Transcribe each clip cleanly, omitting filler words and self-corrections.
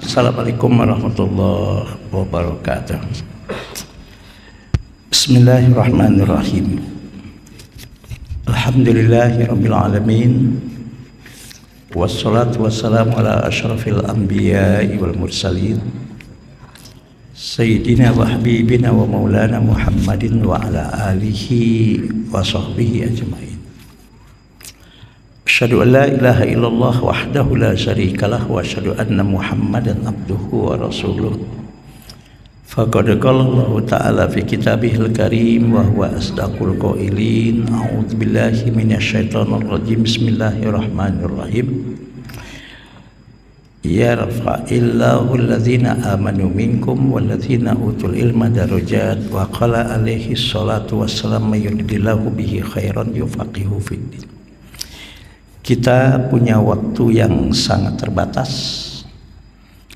Assalamualaikum warahmatullahi wabarakatuh. Bismillahirrahmanirrahim. Alhamdulillahirabbil alamin. Wassalatu wassalamu ala asyrafil anbiya'i wal mursalin. Sayyidina wa habibina wa maulana Muhammadin wa ala alihi wa sahbihi ajma'in. Asyhadu an la ilaha illallah wahdahu la syarikalah wa asyhadu anna Muhammadan abduhu wa rasuluh. Faqad qala Allah ta'ala fi kitabihil karim wa huwa asdaqul qailin. A'udzu billahi minasyaitonir rajim. Bismillahirrahmanirrahim. Ya rafa'illahu alladzina amanu minkum walladzina utul ilma darajat wa qala alaihi salatu wassalam may yuridillahu bihi khairan yufaqihu fiddin. Kita punya waktu yang sangat terbatas.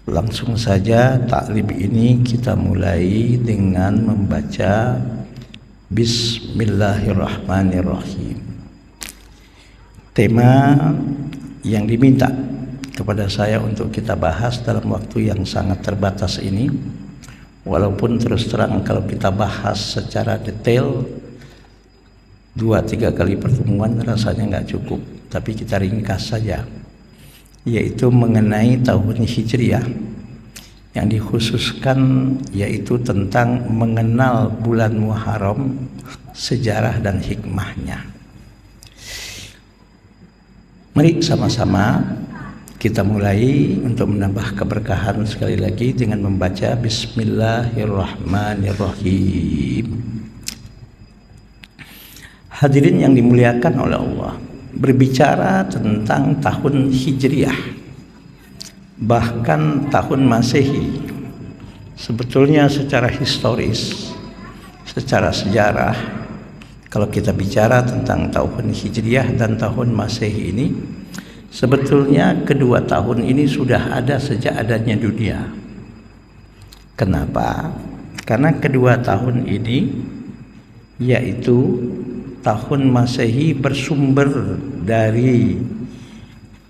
Langsung saja taklib ini kita mulai dengan membaca Bismillahirrahmanirrahim. Tema yang diminta kepada saya untuk kita bahas dalam waktu yang sangat terbatas ini, walaupun terus terang kalau kita bahas secara detail 2-3 kali pertemuan rasanya nggak cukup, tapi kita ringkas saja, yaitu mengenai tahun Hijriah yang dikhususkan, yaitu tentang mengenal bulan Muharram, sejarah dan hikmahnya. Mari sama-sama kita mulai untuk menambah keberkahan sekali lagi dengan membaca Bismillahirrahmanirrahim. Hadirin yang dimuliakan oleh Allah, berbicara tentang tahun Hijriah, bahkan tahun Masehi, sebetulnya secara historis, secara sejarah, kalau kita bicara tentang tahun Hijriah dan tahun Masehi ini, sebetulnya kedua tahun ini sudah ada sejak adanya dunia. Kenapa? Karena kedua tahun ini, yaitu tahun Masehi, bersumber dari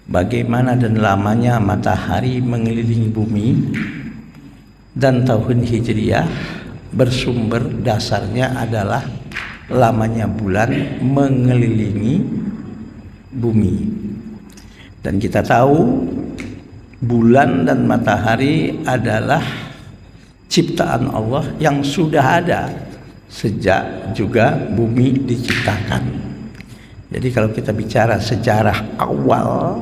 bagaimana dan lamanya matahari mengelilingi bumi, dan tahun Hijriah bersumber dasarnya adalah lamanya bulan mengelilingi bumi. Dan kita tahu bulan dan matahari adalah ciptaan Allah yang sudah ada sejak juga bumi diciptakan. Jadi kalau kita bicara sejarah awal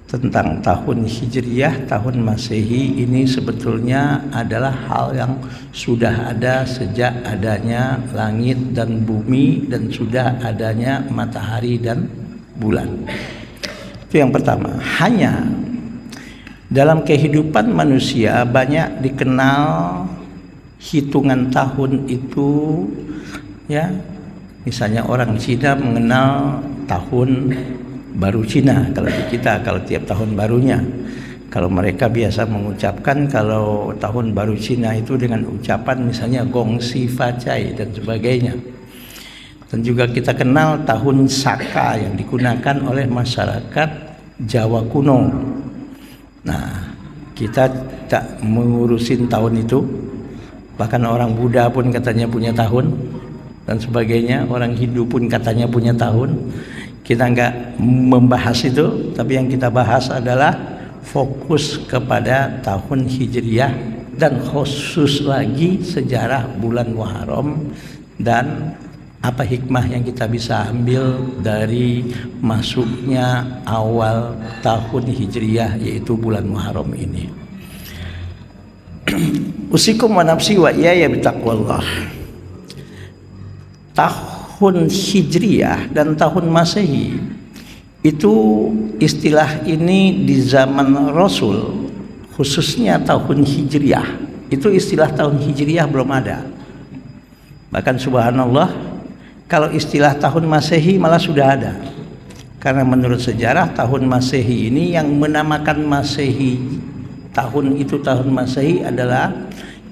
tentang tahun Hijriah, tahun Masehi ini sebetulnya adalah hal yang sudah ada sejak adanya langit dan bumi dan sudah adanya matahari dan bulan. Itu yang pertama. Hanya dalam kehidupan manusia banyak dikenal hitungan tahun itu, ya, misalnya orang Cina mengenal tahun baru Cina. Kalau di kita, kalau tiap tahun barunya, kalau mereka biasa mengucapkan kalau tahun baru Cina itu dengan ucapan misalnya Gong Xi Fa Cai dan sebagainya. Dan juga kita kenal tahun Saka yang digunakan oleh masyarakat Jawa kuno. Nah, kita tak mengurusin tahun itu. Bahkan orang Buddha pun katanya punya tahun dan sebagainya. Orang Hindu pun katanya punya tahun. Kita enggak membahas itu, tapi yang kita bahas adalah fokus kepada tahun Hijriah dan khusus lagi sejarah bulan Muharram dan apa hikmah yang kita bisa ambil dari masuknya awal tahun Hijriah, yaitu bulan Muharram ini. Usikum wa nafsi wa iyaya bitaqwallah. Tahun Hijriah dan tahun Masehi itu istilah ini di zaman Rasul, khususnya tahun Hijriah. Itu istilah tahun Hijriah belum ada. Bahkan subhanallah, kalau istilah tahun Masehi malah sudah ada. Karena menurut sejarah tahun Masehi ini yang menamakan Masehi, tahun itu tahun Masehi adalah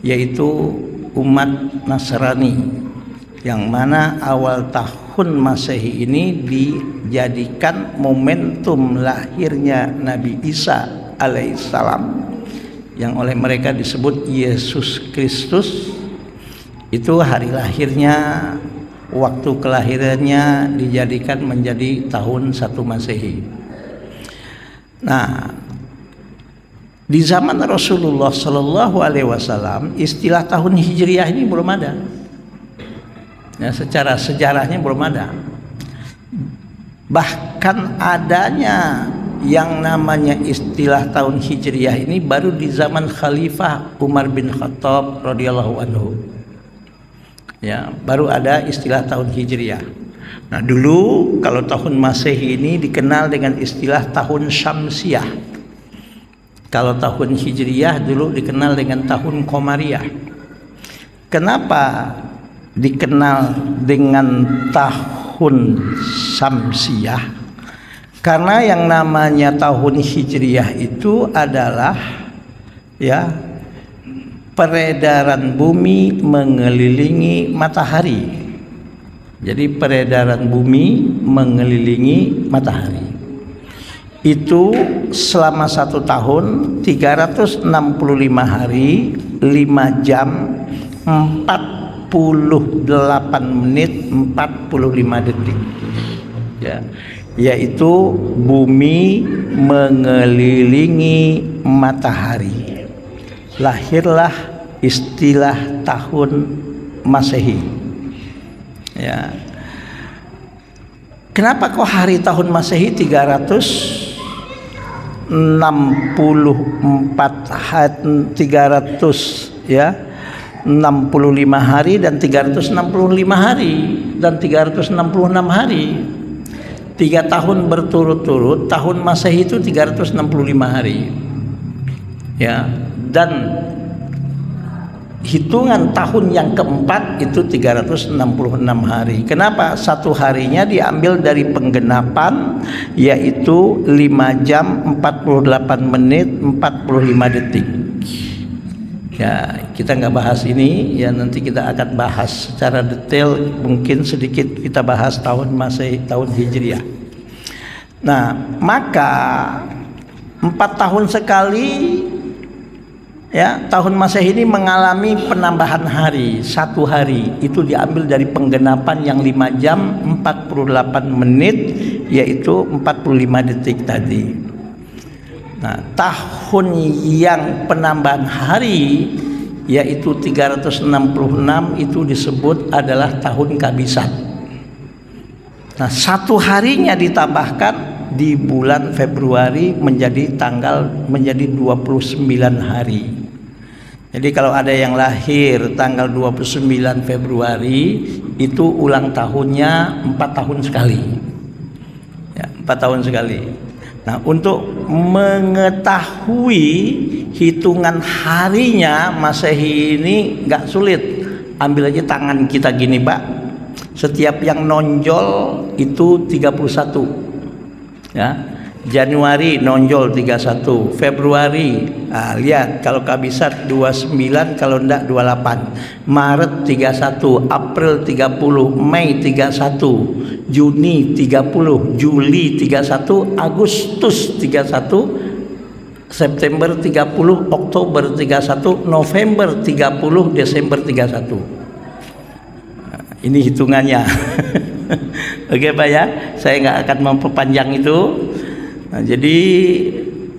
yaitu umat Nasrani yang mana awal tahun Masehi ini dijadikan momentum lahirnya Nabi Isa alaihissalam, yang oleh mereka disebut Yesus Kristus. Itu hari lahirnya, waktu kelahirannya dijadikan menjadi tahun 1 Masehi. Nah, di zaman Rasulullah Shallallahu Alaihi Wasallam istilah tahun Hijriah ini belum ada. Ya, secara sejarahnya belum ada. Bahkan adanya yang namanya istilah tahun Hijriah ini baru di zaman Khalifah Umar bin Khattab radhiyallahu anhu. Ya, baru ada istilah tahun Hijriah. Nah, dulu kalau tahun Masehi ini dikenal dengan istilah tahun Syamsiah. Kalau tahun Hijriah dulu dikenal dengan tahun Qamariyah. Kenapa dikenal dengan tahun Syamsiah? Karena yang namanya tahun Hijriah itu adalah ya peredaran bumi mengelilingi matahari. Jadi peredaran bumi mengelilingi matahari itu selama 1 tahun 365 hari 5 jam 48 menit 45 detik ya, yaitu bumi mengelilingi matahari. Lahirlah istilah tahun Masehi ya. Kenapa kok hari tahun Masehi 300 ya 65 hari dan 365 hari dan 366 hari. 3 tahun berturut-turut tahun Masehi itu 365 hari ya, dan hitungan tahun yang keempat itu 366 hari. Kenapa? 1 harinya diambil dari penggenapan, yaitu 5 jam 48 menit 45 detik. Ya, kita nggak bahas ini ya, nanti kita akan bahas secara detail, mungkin sedikit kita bahas tahun Masehi, tahun Hijriah. Nah, maka 4 tahun sekali ya, tahun Masehi ini mengalami penambahan hari. 1 hari itu diambil dari penggenapan yang 5 jam 48 menit, yaitu 45 detik tadi. Nah, tahun yang penambahan hari yaitu 366 itu disebut adalah tahun Kabisat. Nah, 1 harinya ditambahkan di bulan Februari menjadi 29 hari. Jadi kalau ada yang lahir tanggal 29 Februari itu ulang tahunnya 4 tahun sekali. Ya, 4 tahun sekali. Nah, untuk mengetahui hitungan harinya Masehi ini nggak sulit. Ambil aja tangan kita gini, Pak. Setiap yang nonjol itu 31. Ya. Januari nonjol 31, Februari lihat kalau Kabisat 29, kalau enggak 28, Maret 31, April 30, Mei 31, Juni 30, Juli 31, Agustus 31, September 30, Oktober 31, November 30, Desember 31. Ini hitungannya. Oke Pak ya, saya nggak akan memperpanjang itu. Nah, jadi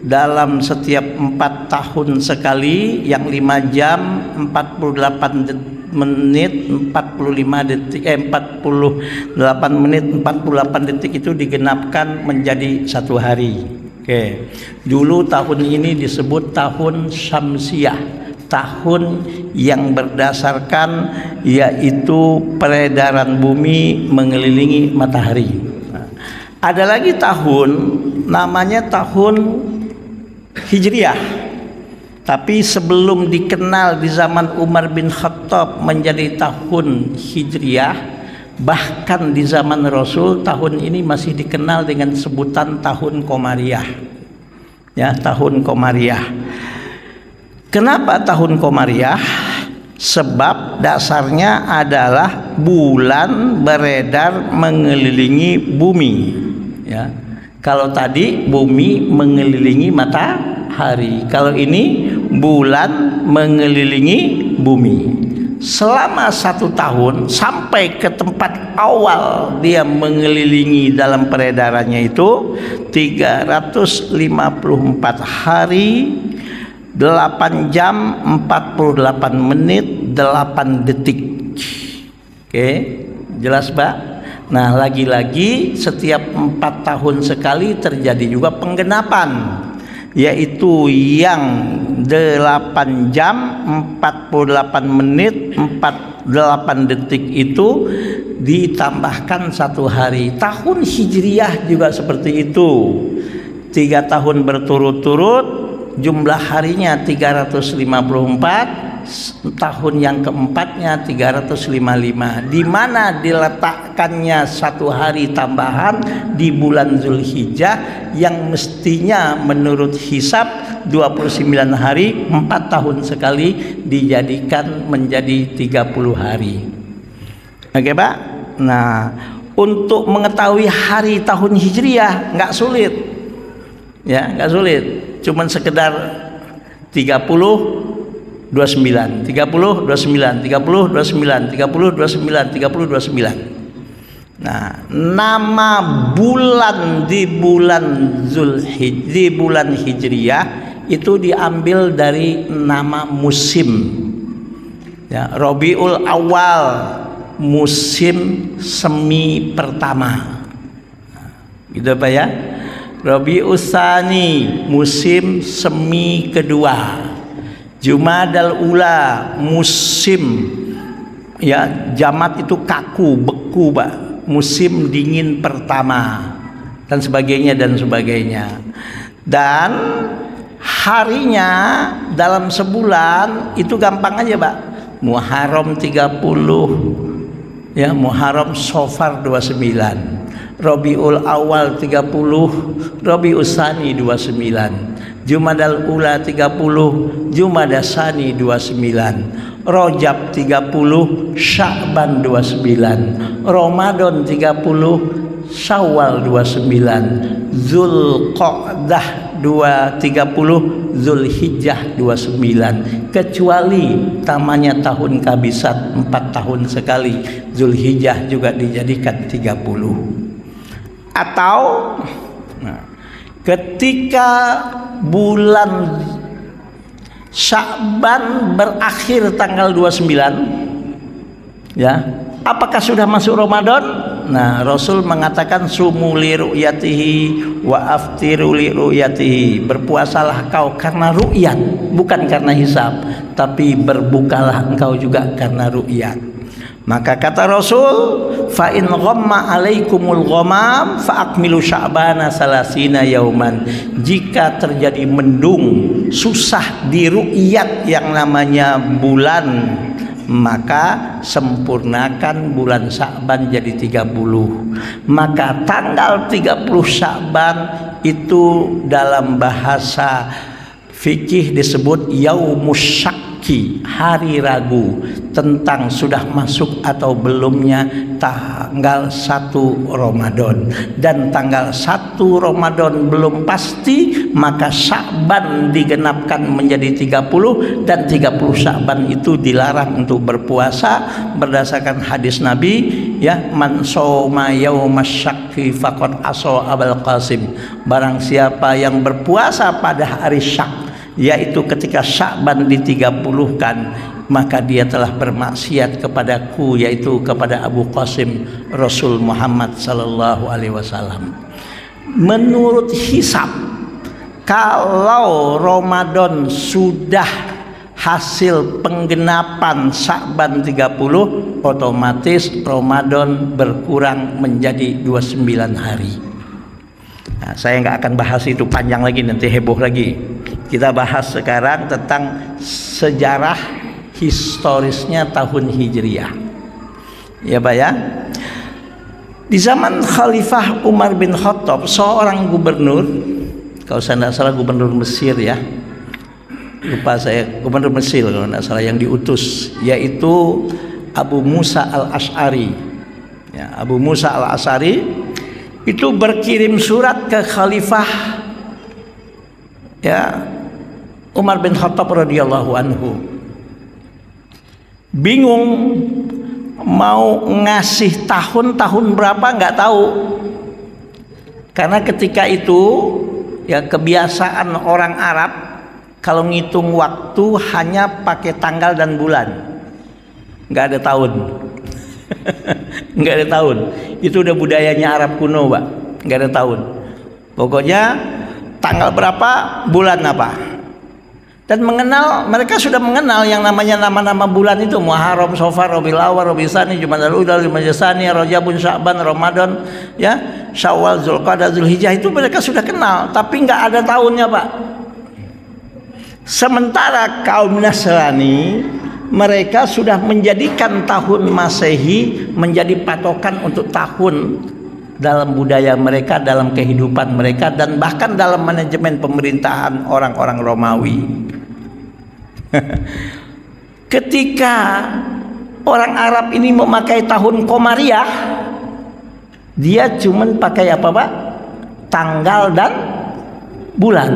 dalam setiap 4 tahun sekali yang 5 jam 48 menit 45 detik 48 menit 48 detik itu digenapkan menjadi 1 hari. Oke. Dulu tahun ini disebut tahun Syamsiah, tahun yang berdasarkan yaitu peredaran bumi mengelilingi matahari. Nah, ada lagi tahun namanya tahun Hijriah, tapi sebelum dikenal di zaman Umar bin Khattab menjadi tahun Hijriah, bahkan di zaman Rasul tahun ini masih dikenal dengan sebutan tahun Qamariyah. Ya, tahun Qamariyah. Kenapa tahun Qamariyah? Sebab dasarnya adalah bulan beredar mengelilingi bumi, ya. Kalau tadi bumi mengelilingi matahari, kalau ini bulan mengelilingi bumi. Selama 1 tahun sampai ke tempat awal dia mengelilingi dalam peredarannya itu 354 hari, 8 jam 48 menit 8 detik. Oke, jelas Pak? Nah, lagi-lagi setiap 4 tahun sekali terjadi juga penggenapan, yaitu yang 8 jam 48 menit 48 detik itu ditambahkan 1 hari. Tahun Hijriyah juga seperti itu, 3 tahun berturut-turut, jumlah harinya 354, tahun yang keempatnya 355. Di mana diletakkannya 1 hari tambahan di bulan Zulhijjah yang mestinya menurut hisab 29 hari, 4 tahun sekali dijadikan menjadi 30 hari. Oke Pak? Nah, untuk mengetahui hari tahun Hijriyah nggak sulit, ya, nggak sulit. Cuman sekedar 30 29 30 29 30 29 30 29 30 29. Nah, nama bulan di bulan Zulhijjah, di bulan Hijriyah itu diambil dari nama musim, ya. Rabiul Awal, musim semi pertama, gitu Pak ya. Rabiul Tsani, musim semi kedua. Jumadal Ula, musim, ya, jamat itu kaku, beku Pak, musim dingin pertama, dan sebagainya dan sebagainya. Dan harinya dalam sebulan itu gampang aja Pak. Muharram 30, ya, Muharram Safar 29, Rabiul Awal 30, Rabiul Tsani 29, Jumadal Ula 30, Jumadas Tsani 29, Rajab 30, Sya'ban 29, Ramadan 30, Syawal 29, Zulqa'dah 30, Zulhijjah 29. Kecuali tamanya tahun kabisat 4 tahun sekali, Zulhijjah juga dijadikan 30. Atau ketika bulan Sya'ban berakhir tanggal 29, ya, apakah sudah masuk Ramadan? Nah, Rasul mengatakan sumu li ru'yatihi wa aftiru li ru'yatihi. Berpuasalah kau karena ru'yat, bukan karena hisab, tapi berbukalah engkau juga karena ru'yat. Maka kata Rasul, fa in ghamma alaikumul ghamam fa akmilu sya'bana salasina yauman. Jika terjadi mendung, susah di ru'yat yang namanya bulan, maka sempurnakan bulan Sya'ban jadi 30. Maka tanggal 30 Sya'ban itu dalam bahasa fikih disebut yaumus syakki, hari ragu tentang sudah masuk atau belumnya tanggal 1 Ramadan. Dan tanggal 1 Ramadan belum pasti, maka Sya'ban digenapkan menjadi 30, dan 30 Sya'ban itu dilarang untuk berpuasa berdasarkan hadis Nabi, ya, man shoma yaumasy syakki faqad asa Abul Qasim. Barang siapa yang berpuasa pada hari syak, yaitu ketika Sya'ban di-30-kan, maka dia telah bermaksiat kepadaku, yaitu kepada Abu Qasim Rasul Muhammad sallallahu alaihi wasallam. Menurut hisab, kalau Ramadan sudah hasil penggenapan Sya'ban 30, otomatis Ramadan berkurang menjadi 29 hari. Nah, saya nggak akan bahas itu panjang lagi, nanti heboh lagi. Kita bahas sekarang tentang sejarah historisnya tahun Hijriyah, ya Pak ya. Di zaman Khalifah Umar bin Khattab, seorang gubernur, kalau saya tidak salah gubernur Mesir, ya, lupa saya, gubernur Mesir kalau tidak salah, yang diutus, yaitu Abu Musa al-Asy'ari. Ya, Abu Musa al-Asy'ari itu berkirim surat ke Khalifah ya Umar bin Khattab radhiyallahu anhu. Bingung mau ngasih tahun berapa nggak tahu. Karena ketika itu ya kebiasaan orang Arab kalau ngitung waktu hanya pakai tanggal dan bulan. Nggak ada tahun. Nggak ada tahun. Itu udah budayanya Arab kuno, Pak. Nggak ada tahun. Pokoknya tanggal berapa, bulan apa. Dan mereka sudah mengenal yang namanya nama-nama bulan itu, Muharram, Safar, Rabiul Awwal, Rabiul Tsani, Jumadal Ula, Jumadal Tsani, Rajabun, Sya'ban, Ramadan, ya, Syawal, Zulqa'dah, Zulhijjah, itu mereka sudah kenal, tapi nggak ada tahunnya, Pak. Sementara kaum Nasrani mereka sudah menjadikan tahun Masehi menjadi patokan untuk tahun dalam budaya mereka, dalam kehidupan mereka, dan bahkan dalam manajemen pemerintahan orang-orang Romawi. Ketika orang Arab ini memakai tahun Komariah, dia cuman pakai apa, Pak? Tanggal dan bulan.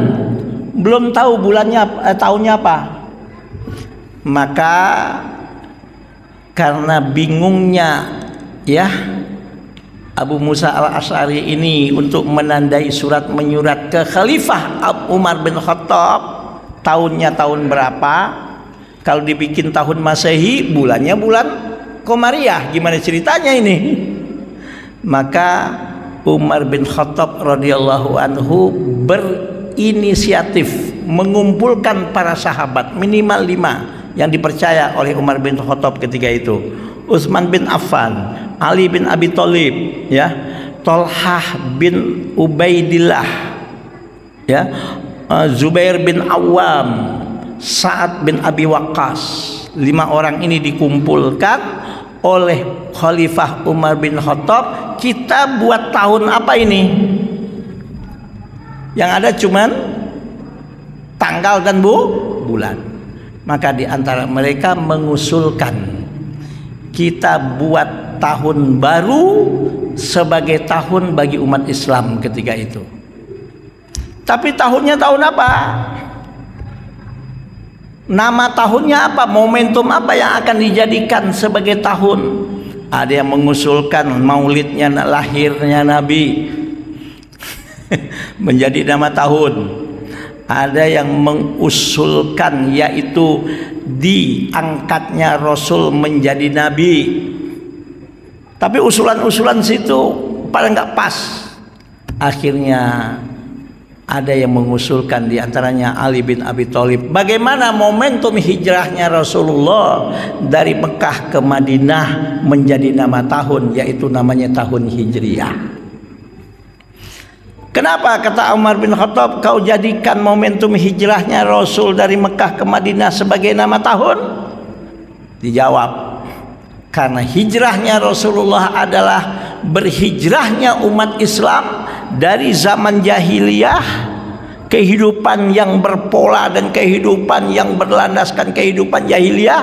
Belum tahu bulannya, tahunnya apa. Maka karena bingungnya ya Abu Musa al-Asy'ari ini untuk menandai surat menyurat ke Khalifah Umar bin Khattab, tahunnya tahun berapa, kalau dibikin tahun Masehi bulannya bulan Komariah, gimana ceritanya ini? Maka Umar bin Khattab radhiyallahu anhu berinisiatif mengumpulkan para sahabat minimal 5 yang dipercaya oleh Umar bin Khattab ketika itu. Utsman bin Affan, Ali bin Abi Thalib, ya, Thalhah bin Ubaidillah, ya, Zubair bin Awam, Sa'ad bin Abi Waqqas. 5 orang ini dikumpulkan oleh Khalifah Umar bin Khattab. Kita buat tahun apa ini? Yang ada cuman tanggal dan bulan. Maka di antara mereka mengusulkan kita buat tahun baru sebagai tahun bagi umat Islam ketika itu. Tapi tahunnya tahun apa? Nama tahunnya apa? Momentum apa yang akan dijadikan sebagai tahun? Ada yang mengusulkan maulidnya, lahirnya Nabi menjadi nama tahun. Ada yang mengusulkan yaitu diangkatnya Rasul menjadi Nabi. Tapi usulan-usulan situ pada nggak pas. Akhirnya ada yang mengusulkan diantaranya Ali bin Abi Thalib. Bagaimana momentum hijrahnya Rasulullah dari Mekah ke Madinah menjadi nama tahun, yaitu namanya tahun Hijriyah. Kenapa kata Umar bin Khattab kau jadikan momentum hijrahnya Rasul dari Mekah ke Madinah sebagai nama tahun? Dijawab, karena hijrahnya Rasulullah adalah berhijrahnya umat Islam dari zaman jahiliyah, kehidupan yang berpola dan kehidupan yang berlandaskan kehidupan jahiliyah,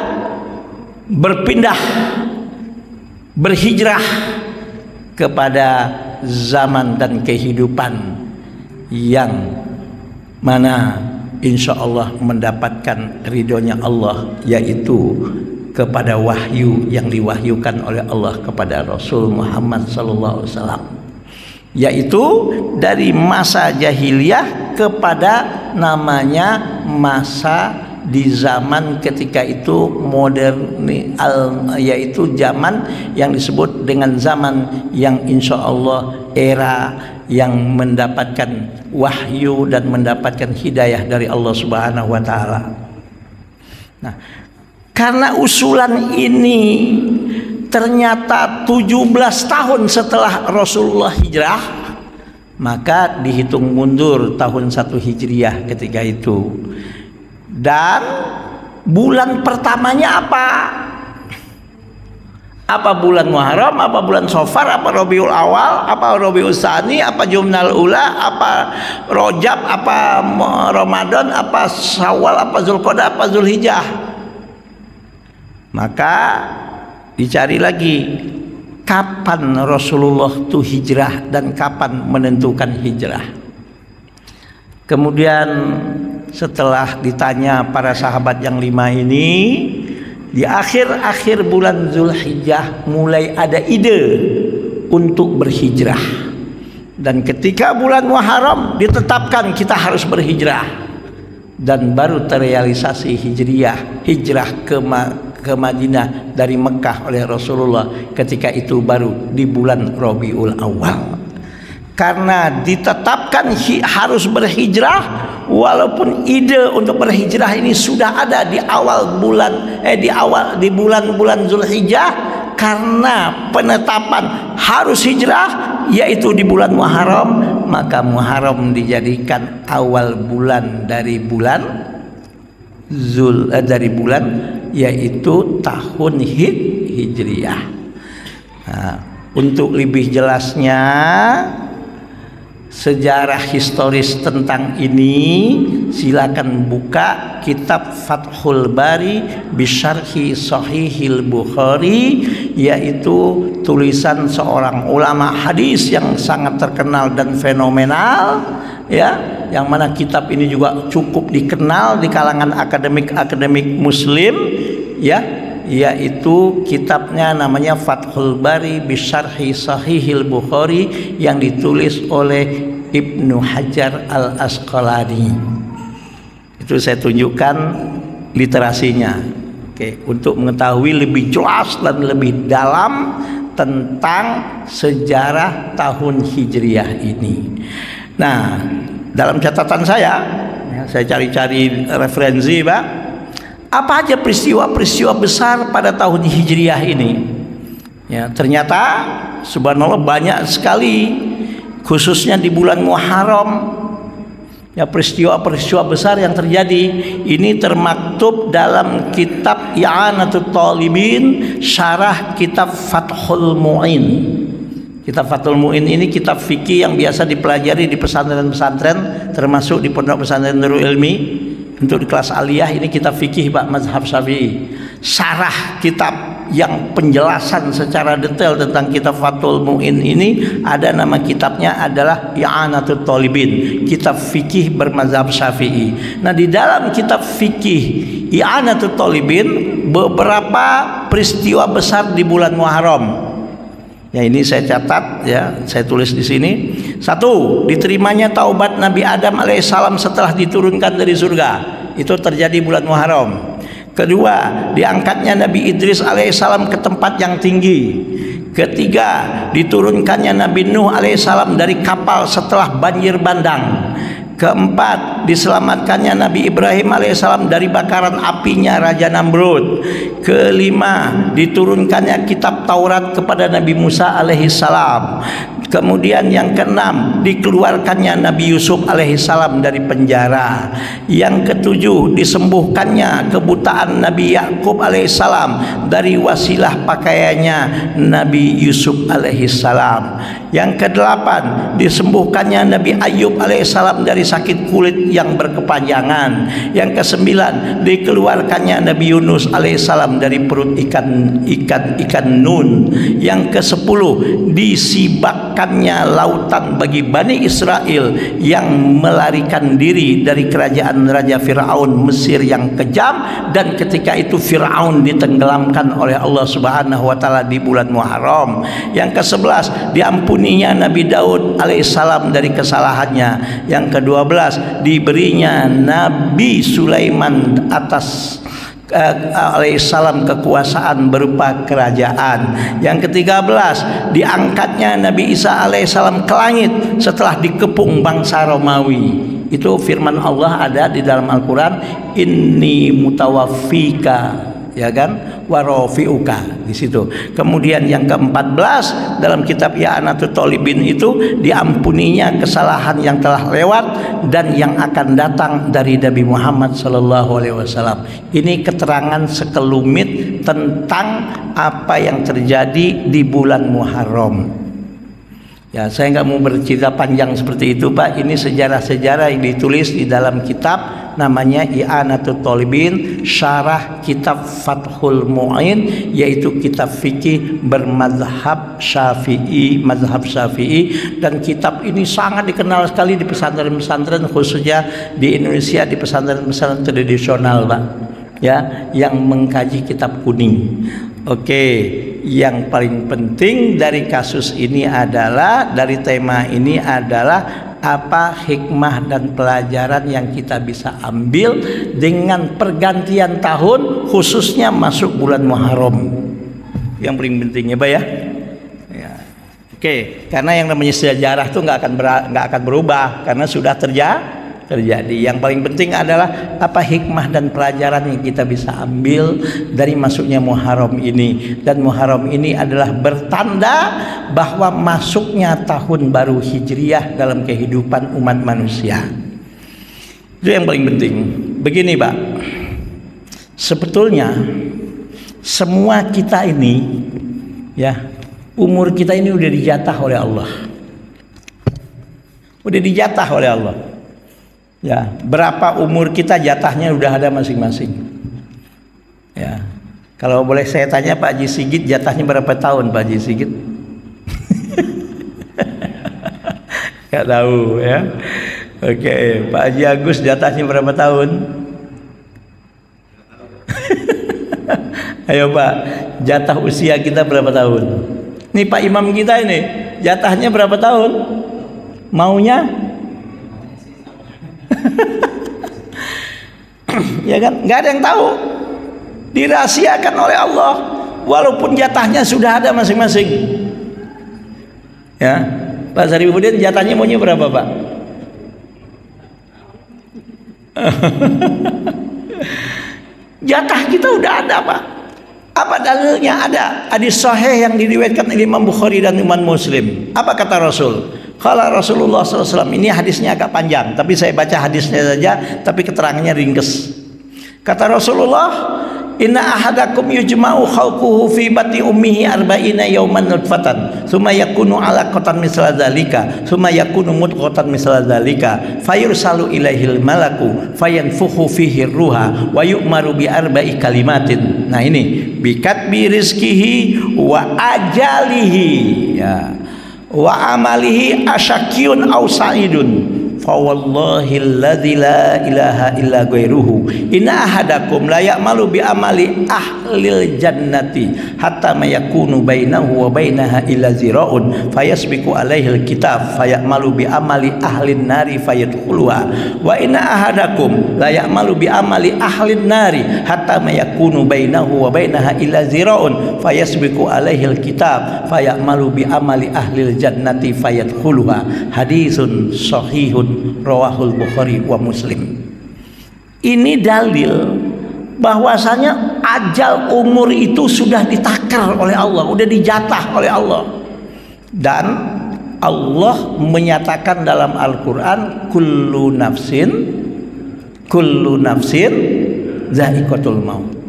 berhijrah kepada zaman dan kehidupan yang mana insya Allah mendapatkan ridhonya Allah, yaitu kepada wahyu yang diwahyukan oleh Allah kepada Rasul Muhammad SAW, yaitu dari masa jahiliyah kepada namanya masa di zaman ketika itu modern, yaitu zaman yang disebut dengan zaman yang insya Allah era yang mendapatkan wahyu dan mendapatkan hidayah dari Allah Subhanahu wa Ta'ala. Nah, karena usulan ini ternyata 17 tahun setelah Rasulullah hijrah, maka dihitung mundur tahun 1 Hijriyah ketika itu. Dan bulan pertamanya apa? Apa bulan Muharram, apa bulan Safar, apa Rabiul Awal, apa Rabiul Tsani, apa Jumadal Ula, apa Rajab, apa Ramadan, apa Syawal, apa Zulqa'dah, apa Zulhijjah. Maka dicari lagi kapan Rasulullah itu hijrah dan kapan menentukan hijrah. Kemudian setelah ditanya para sahabat yang 5 ini, di akhir-akhir bulan Zulhijjah mulai ada ide untuk berhijrah. Dan ketika bulan Muharram ditetapkan kita harus berhijrah, dan baru terrealisasi hijrah ke Madinah dari Mekah oleh Rasulullah ketika itu baru di bulan Rabiul Awal. Karena ditetapkan harus berhijrah, walaupun ide untuk berhijrah ini sudah ada di awal bulan di bulan-bulan Zulhijjah, karena penetapan harus hijrah yaitu di bulan Muharram, maka Muharram dijadikan awal bulan dari bulan yaitu tahun Hijriyah. Nah, untuk lebih jelasnya sejarah historis tentang ini, silakan buka kitab Fathul Bari Bisyarhi Sahihil Bukhari, yaitu tulisan seorang ulama hadis yang sangat terkenal dan fenomenal, ya, yang mana kitab ini juga cukup dikenal di kalangan akademik muslim, ya, yaitu kitabnya namanya Fathul Bari Bisyarhi Sahihil Bukhari yang ditulis oleh Ibnu Hajar Al-Asqalani. Itu saya tunjukkan literasinya. Oke, untuk mengetahui lebih jelas dan lebih dalam tentang sejarah tahun Hijriyah ini. Nah, dalam catatan saya cari-cari referensi, Pak. Apa aja peristiwa-peristiwa besar pada tahun Hijriyah ini? Ya, ternyata subhanallah banyak sekali, khususnya di bulan Muharram. Ya, peristiwa-peristiwa besar yang terjadi ini termaktub dalam kitab I'anatul Talibin, syarah kitab Fathul Mu'in. Kitab Fathul Mu'in ini kitab fikih yang biasa dipelajari di pesantren-pesantren, termasuk di pondok pesantren Nurul Ilmi. Untuk di kelas aliyah ini kitab fikih, Pak, mazhab Syafi'i. Syarah kitab yang penjelasan secara detail tentang kitab Fathul Mu'in ini, ada nama kitabnya adalah I'anatul Talibin, kitab fikih bermazhab Syafi'i. Nah, di dalam kitab fikih I'anatul Talibin beberapa peristiwa besar di bulan Muharram. Ya, ini saya catat, ya, saya tulis di sini. 1. Diterimanya taubat Nabi Adam alaihissalam setelah diturunkan dari surga. Itu terjadi bulan Muharram. 2. Diangkatnya Nabi Idris alaihissalam ke tempat yang tinggi. 3. Diturunkannya Nabi Nuh alaihissalam dari kapal setelah banjir bandang. 4. Diselamatkannya Nabi Ibrahim alaihissalam dari bakaran apinya Raja Namrud. 5. Diturunkannya kitab Taurat kepada Nabi Musa alaihissalam. Kemudian yang 6, dikeluarkannya Nabi Yusuf alaihissalam dari penjara. Yang 7, disembuhkannya kebutaan Nabi Yakub alaihissalam dari wasilah pakaiannya Nabi Yusuf alaihissalam. Yang 8, disembuhkannya Nabi Ayub alaihissalam dari sakit kulit yang berkepanjangan. Yang 9, dikeluarkannya Nabi Yunus alaihissalam dari perut ikan nun. Yang 10, disibakkannya lautan bagi Bani Israel yang melarikan diri dari kerajaan Raja Fir'aun Mesir yang kejam, dan ketika itu Fir'aun ditenggelamkan oleh Allah Subhanahu wa taala di bulan Muharram. Yang 11, diampuninya Nabi Daud alaihissalam dari kesalahannya. Yang 12, diberinya Nabi Sulaiman atas alaihissalam kekuasaan berupa kerajaan. Yang 13, diangkatnya Nabi Isa alaihissalam ke langit setelah dikepung bangsa Romawi. Itu firman Allah ada di dalam Al-Quran, inni mutawaffika, ya kan, warafi'uka di situ. Kemudian yang ke-14 dalam kitab I'anatul Talibin itu, diampuninya kesalahan yang telah lewat dan yang akan datang dari Nabi Muhammad SAW. Ini keterangan sekelumit tentang apa yang terjadi di bulan Muharram. Ya, saya nggak mau bercerita panjang seperti itu, Pak. Ini sejarah-sejarah yang ditulis di dalam kitab namanya I'anatul Thalibin, syarah kitab Fathul Mu'in, yaitu kitab fikih bermazhab Syafi'i, mazhab Syafi'i. Dan kitab ini sangat dikenal sekali di pesantren-pesantren, khususnya di Indonesia, di pesantren-pesantren tradisional, Pak. Ya, yang mengkaji kitab kuning. Oke, yang paling penting dari kasus ini adalah, dari tema ini adalah apa hikmah dan pelajaran yang kita bisa ambil dengan pergantian tahun, khususnya masuk bulan Muharram. Yang paling pentingnya, Pak, ya. Oke, karena yang namanya sejarah itu nggak akan berubah karena sudah terjadi. Yang paling penting adalah apa hikmah dan pelajaran yang kita bisa ambil dari masuknya Muharram ini. Dan Muharram ini adalah bertanda bahwa masuknya tahun baru Hijriah dalam kehidupan umat manusia. Itu yang paling penting. Begini, Pak, sebetulnya semua kita ini, ya, umur kita ini udah dijatah oleh Allah. Udah dijatah oleh Allah. Ya, berapa umur kita jatahnya udah ada masing-masing. Ya, kalau boleh saya tanya Pak Haji Sigit, jatahnya berapa tahun Pak Haji Sigit? Gak tahu, ya. Oke, Pak Haji Agus jatahnya berapa tahun? Ayo Pak, jatah usia kita berapa tahun? Nih Pak Imam kita ini, jatahnya berapa tahun? Maunya? Ya kan, nggak ada yang tahu, dirahasiakan oleh Allah, walaupun jatahnya sudah ada masing-masing. Ya, Pak Sarifudin jatahnya maunya berapa, Pak? Jatah kita udah ada, Pak. Apa dalilnya? Ada hadis sahih yang diriwayatkan oleh Imam Bukhari dan Imam Muslim. Apa kata Rasul? Kalau Rasulullah SAW, ini hadisnya agak panjang, tapi saya baca hadisnya saja, tapi keterangannya ringkes. Kata Rasulullah, inna ahadakum yujma'u khalquhu fi bati ummihi arba'ina yawman nutfatan, thumma yakunu alaqatan misla dzalika, thumma yakunu mudghatan misla dzalika, fayursalu ilaihil malaku fayanfukhu fihi ruha wa yu'maru bi arba'i kalimatin. Nah ini, bikatbi rizkihi wa ajalihi, ya, wa amalihi asyakyun aw sa'idun, fa wallahi alladzi la ilaha illa ghairuhu inna ahadakum la ya'malu bi amali ahlil jannati hatta ma yakunu bainahu wa bainaha illa zira'un fayasbiqu alaihi alkitab fayamalu bi amali ahlin nari fayadkhuluha wa inna ahadakum la ya'malu bi amali ahlin nari hatta ma yakunu bainahu wa bainaha illa zira'un fayasbiqu alaihi alkitab fayamalu bi amali ahlil jannati fayadkhuluha. Hadisun sahihun rawahul Bukhari wa Muslim. Ini dalil bahwasanya ajal umur itu sudah ditakar oleh Allah, udah dijatah oleh Allah. Dan Allah menyatakan dalam Al-Quran, kullu nafsin za'iqatul maut.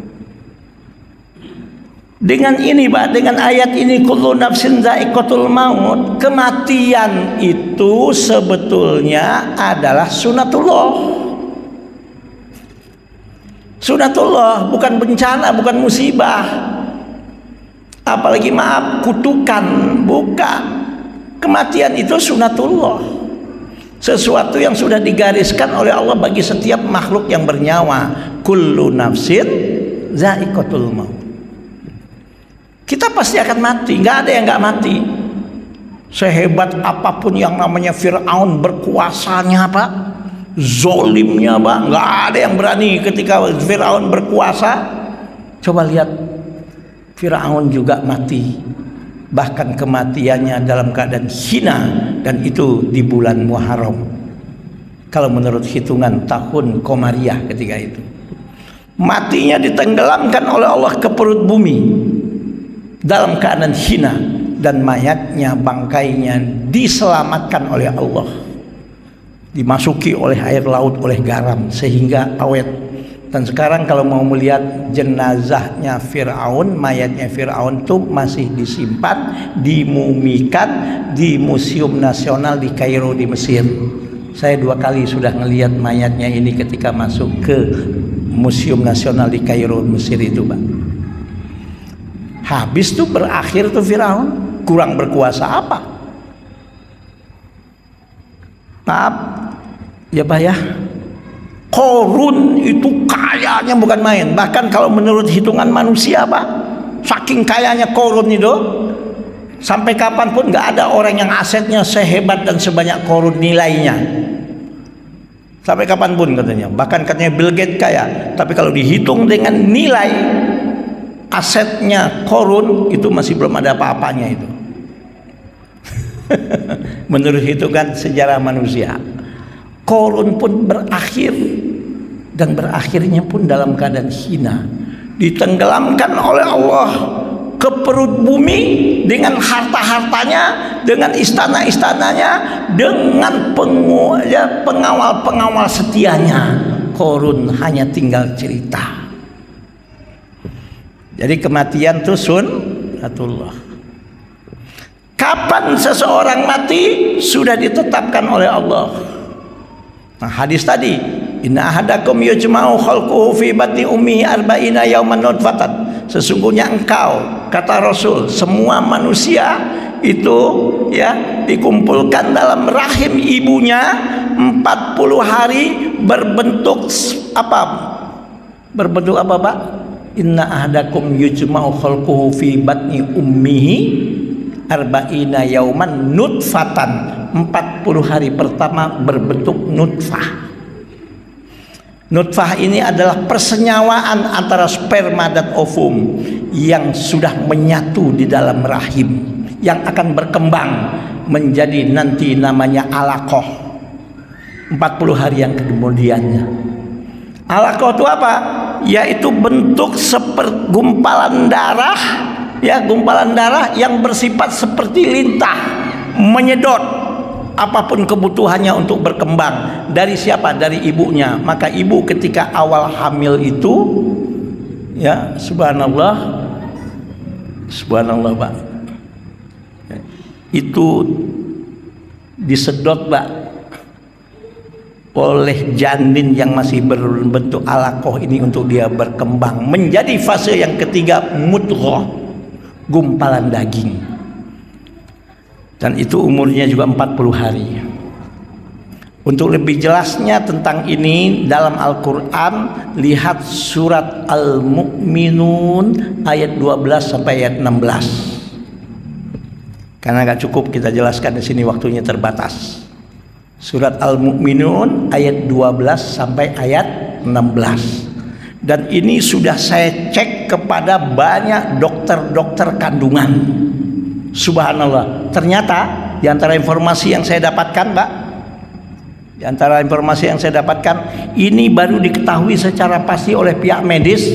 Dengan ini, Pak, dengan ayat ini, kullu nafsin za'iqatul maut, kematian itu sebetulnya adalah sunatullah. Sunatullah, bukan bencana, bukan musibah. Apalagi maaf, kutukan, bukan. Kematian itu sunatullah. Sesuatu yang sudah digariskan oleh Allah bagi setiap makhluk yang bernyawa. Kullu nafsin za'iqatul maut. Kita pasti akan mati, nggak ada yang nggak mati. Sehebat apapun yang namanya Fir'aun berkuasanya, Pak, zolimnya, Pak, nggak ada yang berani ketika Fir'aun berkuasa. Coba lihat, Fir'aun juga mati, bahkan kematiannya dalam keadaan hina, dan itu di bulan Muharram. Kalau menurut hitungan tahun Komariah ketika itu, matinya ditenggelamkan oleh Allah ke perut bumi dalam keadaan hina, dan mayatnya, bangkainya diselamatkan oleh Allah, dimasuki oleh air laut, oleh garam, sehingga awet. Dan sekarang kalau mau melihat jenazahnya Fir'aun, mayatnya Fir'aun itu masih disimpan, dimumikan di Museum Nasional di Kairo di Mesir. Saya 2 kali sudah ngelihat mayatnya ini ketika masuk ke Museum Nasional di Kairo Mesir itu, Pak. Habis tuh berakhir tuh Fir'aun, kurang berkuasa apa? Maaf ya Pak ya, Korun itu kayanya bukan main. Bahkan kalau menurut hitungan manusia Pak, saking kayanya Korun itu, sampai kapanpun nggak ada orang yang asetnya sehebat dan sebanyak Korun nilainya. Sampai kapanpun katanya. Bahkan katanya Bill Gates kaya, tapi kalau dihitung dengan nilai asetnya Korun itu masih belum ada apa-apanya itu. Menurut hitungan sejarah manusia, Korun pun berakhir, dan berakhirnya pun dalam keadaan hina, ditenggelamkan oleh Allah ke perut bumi dengan harta-hartanya, dengan istana-istananya, dengan pengawal-pengawal setianya. Korun hanya tinggal cerita. Jadi kematian itu sunnatullah. Kapan seseorang mati sudah ditetapkan oleh Allah. Nah, hadis tadi, inna ahadakum yujma'u khalquhu fi batni ummihi arba'ina yawman nutfatan. Sesungguhnya engkau, kata Rasul, semua manusia itu ya dikumpulkan dalam rahim ibunya 40 hari berbentuk apa? Berbentuk apa, Pak? Inna ahadakum yujma'u khalquhu fi batni ummihi arba'ina yauman nutfatan. 40 hari pertama berbentuk nutfah. Nutfah ini adalah persenyawaan antara sperma dan ovum yang sudah menyatu di dalam rahim, yang akan berkembang menjadi nanti namanya alaqah. 40 hari yang kemudiannya. Alaqah itu apa? Yaitu bentuk seperti gumpalan darah, ya, gumpalan darah yang bersifat seperti lintah, menyedot apapun kebutuhannya untuk berkembang. Dari siapa? Dari ibunya. Maka ibu ketika awal hamil itu, ya, subhanallah, subhanallah Pak, itu disedot Pak oleh janin yang masih berbentuk alaqah ini untuk dia berkembang menjadi fase yang ketiga, mudghah, gumpalan daging. Dan itu umurnya juga 40 hari. Untuk lebih jelasnya tentang ini dalam Al-Quran, lihat surat Al-Mu'minun ayat 12 sampai ayat 16. Karena gak cukup kita jelaskan di sini, waktunya terbatas. Surat Al-Mu'minun ayat 12 sampai ayat 16. Dan ini sudah saya cek kepada banyak dokter-dokter kandungan. Subhanallah, ternyata di antara informasi yang saya dapatkan, Pak, di antara informasi yang saya dapatkan, ini baru diketahui secara pasti oleh pihak medis.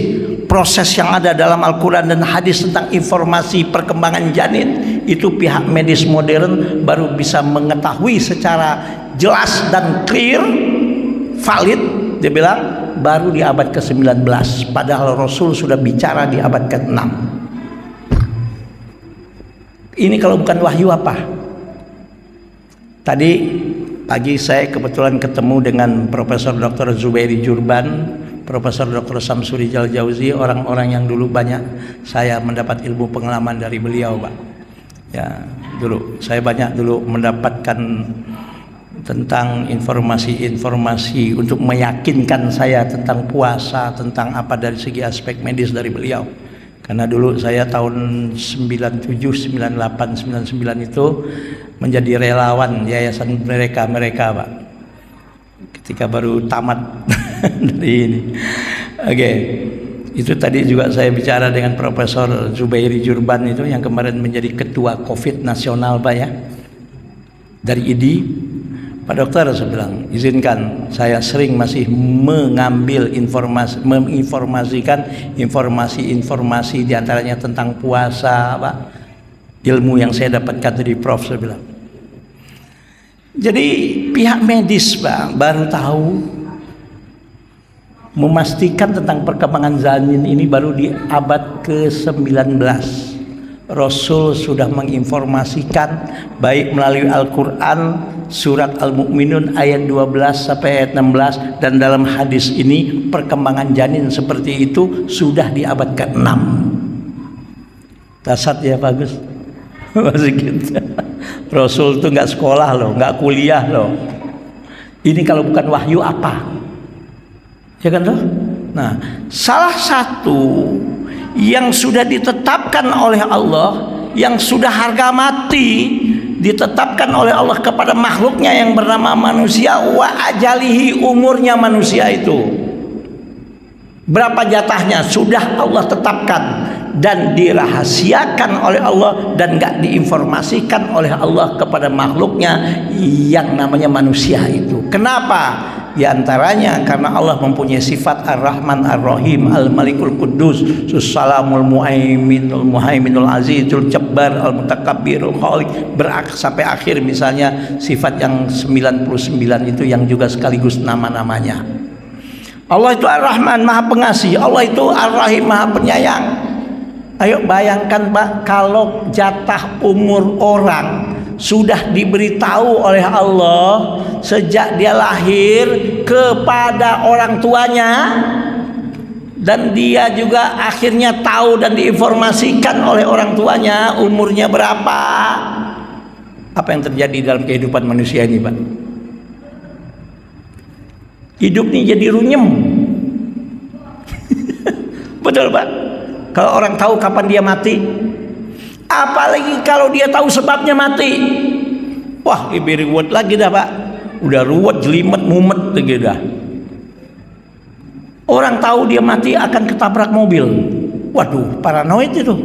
Proses yang ada dalam Al-Quran dan hadis tentang informasi perkembangan janin, itu pihak medis modern baru bisa mengetahui secara jelas dan clear, valid. Dia bilang baru di abad ke-19, padahal Rasul sudah bicara di abad ke-6. Ini kalau bukan wahyu apa? Tadi pagi saya kebetulan ketemu dengan Profesor Dr. Zubairi Jurban, Profesor Dr. Samsuri Jauzi, orang-orang yang dulu banyak saya mendapat ilmu pengalaman dari beliau, Pak. Ya, dulu saya banyak dulu mendapatkan tentang informasi-informasi untuk meyakinkan saya tentang puasa, tentang apa dari segi aspek medis dari beliau. Karena dulu saya tahun 97, 98, 99 itu menjadi relawan yayasan mereka Pak. Ketika baru tamat dari ini. Oke. Itu tadi juga saya bicara dengan Profesor Zubairi Jurban itu yang kemarin menjadi ketua COVID nasional, Pak ya. Dari IDI. Pak Dokter, saya bilang, izinkan saya sering masih mengambil informasi, menginformasikan informasi-informasi diantaranya tentang puasa, Pak. Ilmu yang saya dapatkan dari Prof, saya bilang. Jadi pihak medis, Pak, baru tahu memastikan tentang perkembangan janin ini baru di abad ke-19. Rasul sudah menginformasikan baik melalui Al-Quran surat Al-Mu'minun ayat 12 sampai ayat 16, dan dalam hadis ini perkembangan janin seperti itu sudah di abad ke-6. Tasat ya bagus. Masih gitu. Rasul itu nggak sekolah loh, nggak kuliah loh. Ini kalau bukan wahyu apa? Ya kan toh? Nah, salah satu yang sudah ditetapkan oleh Allah, yang sudah harga mati ditetapkan oleh Allah kepada makhluknya yang bernama manusia, wa ajalihi, umurnya manusia itu berapa jatahnya sudah Allah tetapkan dan dirahasiakan oleh Allah dan gak diinformasikan oleh Allah kepada makhluknya yang namanya manusia itu. Kenapa? Di antaranya karena Allah mempunyai sifat Ar-Rahman Ar-Rahim, Al-Malikul Quddus, Salamul Muhaiminul Muhaiminul Azizul Jabbar Al-Mutakabbirul Khaliq, sampai akhir misalnya sifat yang 99 itu yang juga sekaligus nama-namanya. Allah itu Ar-Rahman, Maha Pengasih. Allah itu Ar-Rahim, Maha Penyayang. Ayo bayangkan Pak, kalau jatah umur orang sudah diberitahu oleh Allah sejak dia lahir kepada orang tuanya, dan dia juga akhirnya tahu dan diinformasikan oleh orang tuanya umurnya berapa. Apa yang terjadi dalam kehidupan manusia ini Pak? Hidup ini jadi runyem. Betul Pak? Kalau orang tahu kapan dia mati, apalagi kalau dia tahu sebabnya mati, wah lebih ruwet lagi dah Pak. Udah ruwet, jelimet, mumet lagi dah. Orang tahu dia mati akan ketabrak mobil, waduh paranoid itu,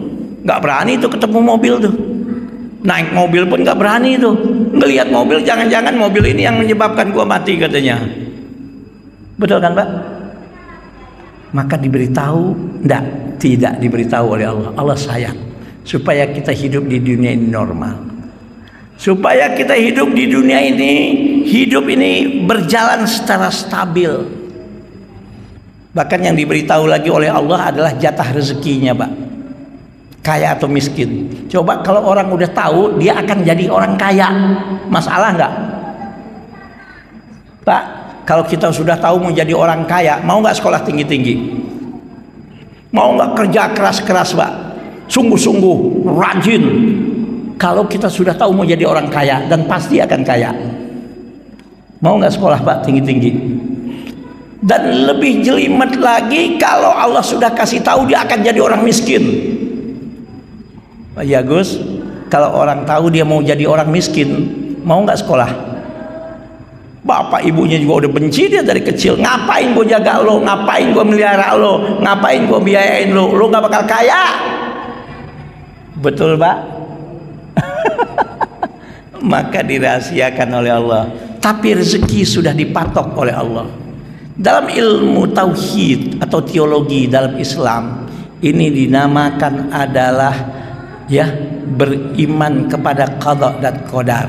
nggak berani itu ketemu mobil tuh. Naik mobil pun nggak berani itu. Ngelihat mobil, jangan-jangan mobil ini yang menyebabkan gua mati katanya. Betul kan Pak? Maka diberitahu, tidak diberitahu oleh Allah. Allah sayang supaya kita hidup di dunia ini normal, supaya kita hidup di dunia ini, hidup ini berjalan secara stabil. Bahkan yang diberitahu lagi oleh Allah adalah jatah rezekinya Pak, kaya atau miskin. Coba kalau orang udah tahu dia akan jadi orang kaya, masalah nggak Pak? Kalau kita sudah tahu mau jadi orang kaya, mau nggak sekolah tinggi-tinggi? Mau nggak kerja keras-keras Pak? Sungguh-sungguh, rajin. Kalau kita sudah tahu mau jadi orang kaya dan pasti akan kaya, mau nggak sekolah Pak tinggi-tinggi? Dan lebih jelimet lagi kalau Allah sudah kasih tahu dia akan jadi orang miskin. Pak Yagus, kalau orang tahu dia mau jadi orang miskin, mau nggak sekolah? Bapak ibunya juga udah benci dia dari kecil. Ngapain gue jaga lo, ngapain gue melihara lo, ngapain gue biayain lo nggak bakal kaya. Betul Pak? Maka dirahasiakan oleh Allah, tapi rezeki sudah dipatok oleh Allah. Dalam ilmu tauhid atau teologi dalam Islam ini dinamakan adalah beriman kepada qada dan qadar,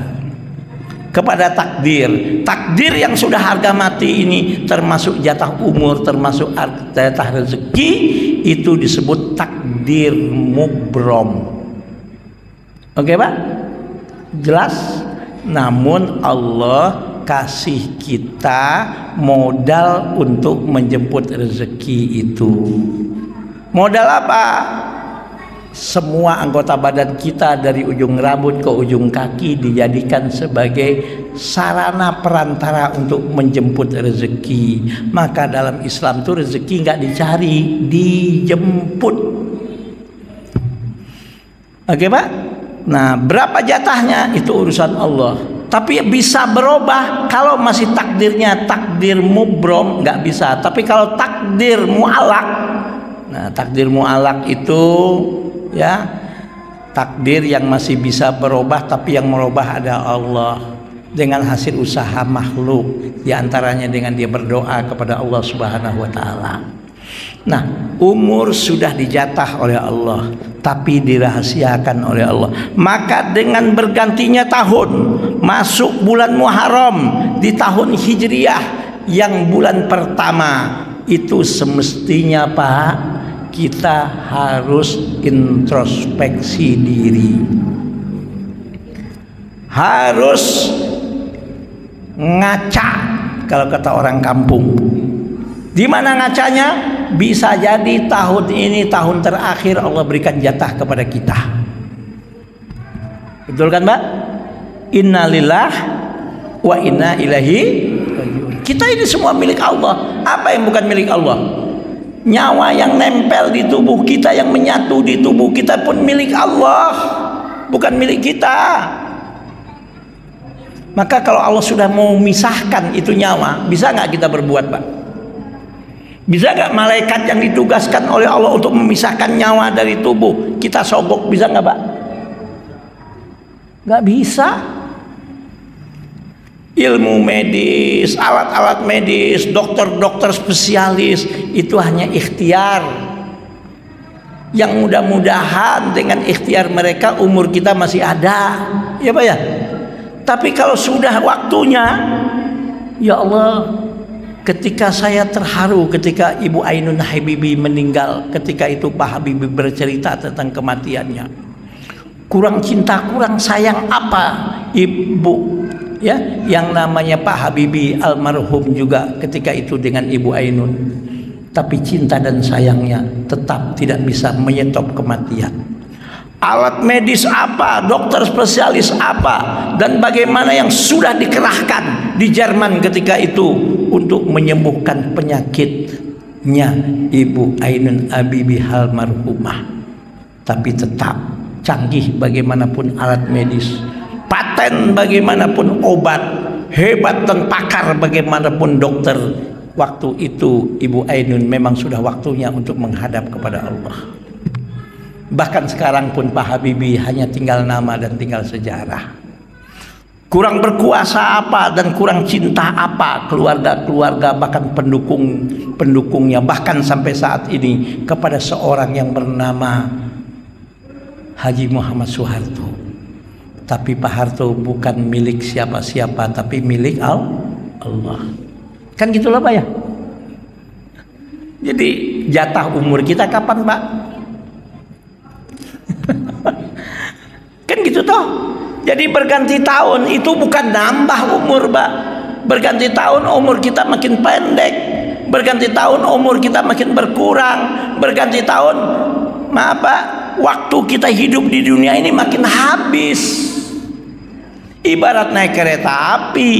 kepada takdir. Takdir yang sudah harga mati ini termasuk jatah umur, termasuk jatah rezeki, itu disebut takdir mubrom. Oke Pak? Jelas? Namun Allah kasih kita modal untuk menjemput rezeki itu. Modal apa? Semua anggota badan kita dari ujung rambut ke ujung kaki dijadikan sebagai sarana perantara untuk menjemput rezeki. Maka dalam Islam itu rezeki nggak dicari, dijemput. Oke Pak? Nah, berapa jatahnya itu urusan Allah. Tapi bisa berubah. Kalau masih takdirnya takdir mubrom nggak bisa. Tapi kalau takdir mu'alak, nah takdir mu'alak itu takdir yang masih bisa berubah, tapi yang merubah ada Allah dengan hasil usaha makhluk, diantaranya dengan dia berdoa kepada Allah Subhanahu wa Ta'ala. Nah, umur sudah dijatah oleh Allah, tapi dirahasiakan oleh Allah. Maka dengan bergantinya tahun, masuk bulan Muharram di tahun Hijriah yang bulan pertama, Itu semestinya Pak, kita harus introspeksi diri, harus ngaca kalau kata orang kampung. Di mana ngacanya? Bisa jadi tahun ini tahun terakhir Allah berikan jatah kepada kita. Betul kan Mbak? Innalillah wa inna ilaihi rajiun. Kita ini semua milik Allah. Apa yang bukan milik Allah? Nyawa yang nempel di tubuh kita, yang menyatu di tubuh kita pun milik Allah, bukan milik kita. Maka kalau Allah sudah mau memisahkan itu nyawa, bisa nggak kita berbuat Pak? Bisa nggak malaikat yang ditugaskan oleh Allah untuk memisahkan nyawa dari tubuh kita sogok, bisa nggak Pak? Nggak bisa. Ilmu medis, alat-alat medis, dokter-dokter spesialis itu hanya ikhtiar. Yang mudah-mudahan dengan ikhtiar mereka umur kita masih ada, ya Pak ya. Tapi kalau sudah waktunya, ya Allah, ketika saya terharu ketika Ibu Ainun Habibie meninggal, ketika itu Pak Habibie bercerita tentang kematiannya. Kurang cinta, kurang sayang apa Ibu? Ya, yang namanya Pak Habibie almarhum juga ketika itu dengan Ibu Ainun, tapi cinta dan sayangnya tetap tidak bisa menyetop kematian. Alat medis apa, dokter spesialis apa, dan bagaimana yang sudah dikerahkan di Jerman ketika itu untuk menyembuhkan penyakitnya Ibu Ainun Habibie almarhumah. Tapi tetap canggih bagaimanapun alat medis, paten bagaimanapun obat, hebat dan pakar bagaimanapun dokter, waktu itu Ibu Ainun memang sudah waktunya untuk menghadap kepada Allah. Bahkan sekarang pun Pak Habibie hanya tinggal nama dan tinggal sejarah. Kurang berkuasa apa dan kurang cinta apa keluarga-keluarga, bahkan pendukungnya, bahkan sampai saat ini kepada seorang yang bernama Haji Muhammad Soeharto. Tapi Pak Harto bukan milik siapa-siapa, tapi milik Allah. Kan gitulah Pak ya. Jadi jatah umur kita kapan Pak? Kan gitu toh. Jadi berganti tahun itu bukan nambah umur Pak. Berganti tahun umur kita makin pendek. Berganti tahun umur kita makin berkurang. Berganti tahun, maaf Pak, waktu kita hidup di dunia ini makin habis. Ibarat naik kereta api.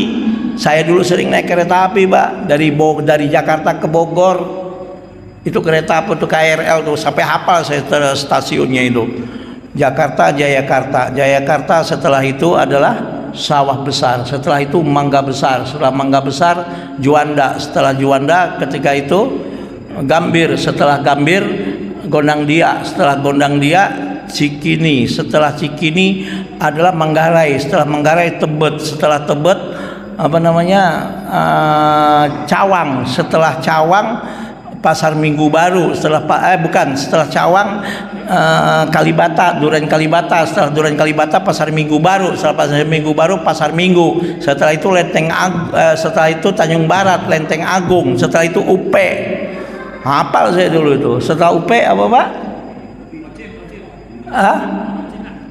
Saya dulu sering naik kereta api Pak, dari Jakarta ke Bogor. Itu kereta apa tuh, KRL tuh, sampai hafal saya stasiunnya itu. Jakarta, Jayakarta, setelah itu adalah Sawah Besar, setelah itu Mangga Besar, setelah Mangga Besar Juanda, setelah Juanda ketika itu Gambir, setelah Gambir Gondang Dia, setelah Gondang Dia Cikini, setelah Cikini adalah Manggarai, setelah Manggarai Tebet, setelah Tebet Cawang, setelah Cawang Pasar Minggu Baru, setelah Cawang Kalibata, Duren Kalibata, setelah Duren Kalibata Pasar Minggu Baru, setelah Pasar Minggu Baru Pasar Minggu, setelah itu setelah itu Tanjung Barat, Lenteng Agung, setelah itu UP. Hafal saya dulu itu. Setelah UP apa Pak?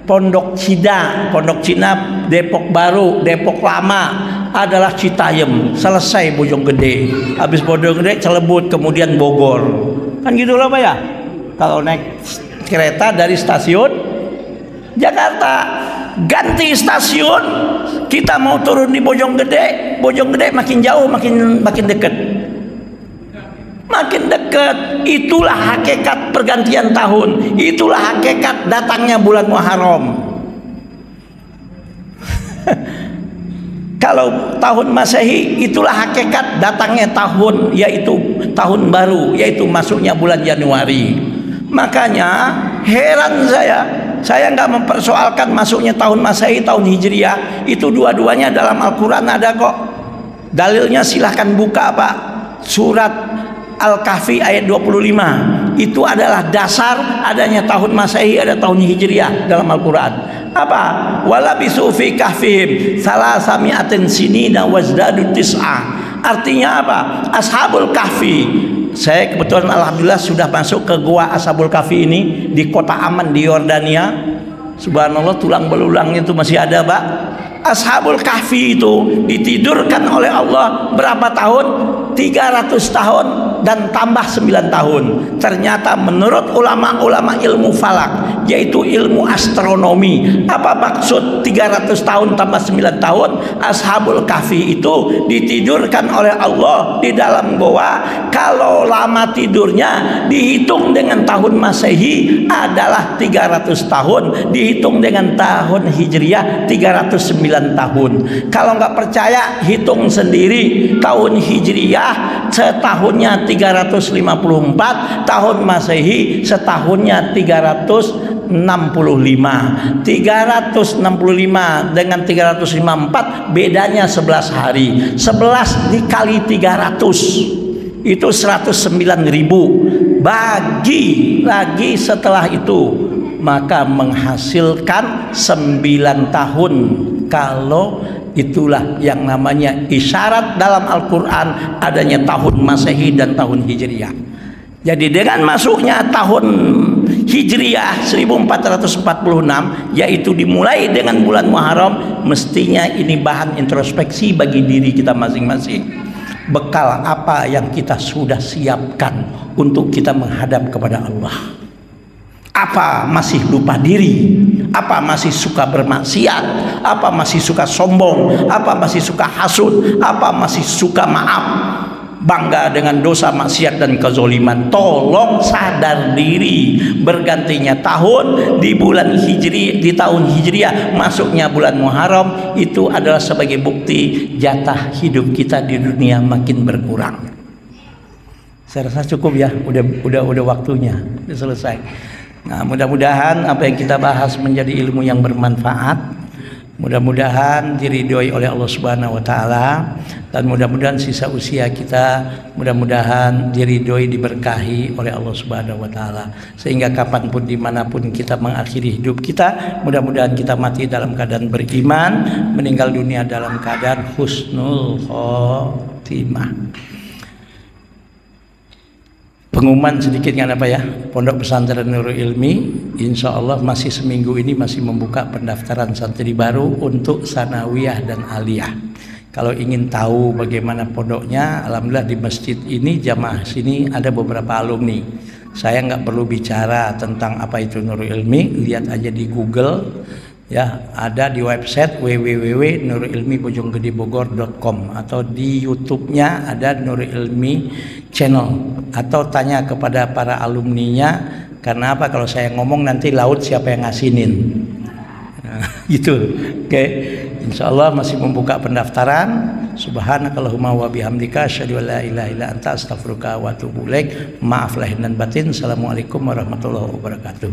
Pondok Cina, Depok Baru, Depok Lama adalah Citayam, selesai Bojonggede, habis Bojonggede Celebut, kemudian Bogor. Kan gitulah Pak ya. Kalau naik kereta dari stasiun Jakarta, ganti stasiun, kita mau turun di Bojonggede makin jauh, makin dekat. Makin dekat. Itulah hakikat pergantian tahun. Itulah hakikat datangnya bulan Muharram. Kalau tahun Masehi, itulah hakikat datangnya tahun, yaitu tahun baru, yaitu masuknya bulan Januari. Makanya heran saya nggak mempersoalkan masuknya tahun Masehi, tahun Hijriah. Itu dua-duanya dalam Al-Quran ada kok. Dalilnya silahkan buka Pak. Surat Al-Kahfi ayat 25. Itu adalah dasar adanya tahun Masehi, ada tahun Hijriah dalam Al-Quran. Apa? Walabisu fi kahfihim salasami'atin sinina wazdadu tis'ah. Artinya apa? Ashabul kahfi, saya kebetulan alhamdulillah sudah masuk ke gua Ashabul Kahfi ini di kota Aman di Yordania. Subhanallah, tulang belulang itu masih ada, Pak. Ashabul Kahfi itu ditidurkan oleh Allah berapa tahun? 300 tahun dan tambah 9 tahun. Ternyata menurut ulama-ulama ilmu falak, yaitu ilmu astronomi, apa maksud 300 tahun tambah 9 tahun? Ashabul Kahfi itu ditidurkan oleh Allah di dalam goa. Kalau lama tidurnya dihitung dengan tahun Masehi adalah 300 tahun, dihitung dengan tahun Hijriah 309 tahun. Kalau nggak percaya, hitung sendiri. Tahun Hijriah setahunnya 354, tahun Masehi setahunnya 365. 365 dengan 354 bedanya 11 hari. 11 dikali 300 itu 109.000. Bagi lagi setelah itu, maka menghasilkan 9 tahun. Kalau itulah yang namanya isyarat dalam Al-Quran adanya tahun Masehi dan tahun Hijriah. Jadi dengan masuknya tahun Hijriah 1446, yaitu dimulai dengan bulan Muharram, mestinya ini bahan introspeksi bagi diri kita masing-masing. Bekal apa yang kita sudah siapkan untuk kita menghadap kepada Allah? Apa masih lupa diri? Apa masih suka bermaksiat? Apa masih suka sombong? Apa masih suka hasud? Apa masih suka maaf? Bangga dengan dosa, maksiat dan kezoliman. Tolong sadar diri. Bergantinya tahun di bulan Hijri, di tahun Hijriah masuknya bulan Muharram, itu adalah sebagai bukti jatah hidup kita di dunia makin berkurang. Saya rasa cukup ya. Udah waktunya. Udah selesai. Nah, mudah-mudahan apa yang kita bahas menjadi ilmu yang bermanfaat. Mudah-mudahan diridhoi oleh Allah Subhanahu wa taala, dan mudah-mudahan sisa usia kita mudah-mudahan diridhoi, diberkahi oleh Allah Subhanahu wa taala, sehingga kapanpun dimanapun kita mengakhiri hidup kita, mudah-mudahan kita mati dalam keadaan beriman, meninggal dunia dalam keadaan husnul khotimah. Pengumuman sedikitnya apa ya, Pondok Pesantren Nurul Ilmi insya Allah masih seminggu ini masih membuka pendaftaran santri baru untuk sanawiyah dan aliyah. Kalau ingin tahu bagaimana pondoknya, alhamdulillah di masjid ini jamaah sini ada beberapa alumni. Saya nggak perlu bicara tentang apa itu Nurul Ilmi, lihat aja di Google. Ya, ada di website www.nurulilmibojongkedebogor.com atau di YouTube-nya ada Nurul Ilmi channel, atau tanya kepada para alumninya. Karena apa? Kalau saya ngomong nanti laut siapa yang ngasinin? Nah, gitu. Oke. Insyaallah masih membuka pendaftaran. Subhanakallahumma wa bihamdika asyhadu an la ilaha illa anta astaghfiruka wa atubu ilaik. Maaf lahir dan batin. Assalamualaikum warahmatullahi wabarakatuh.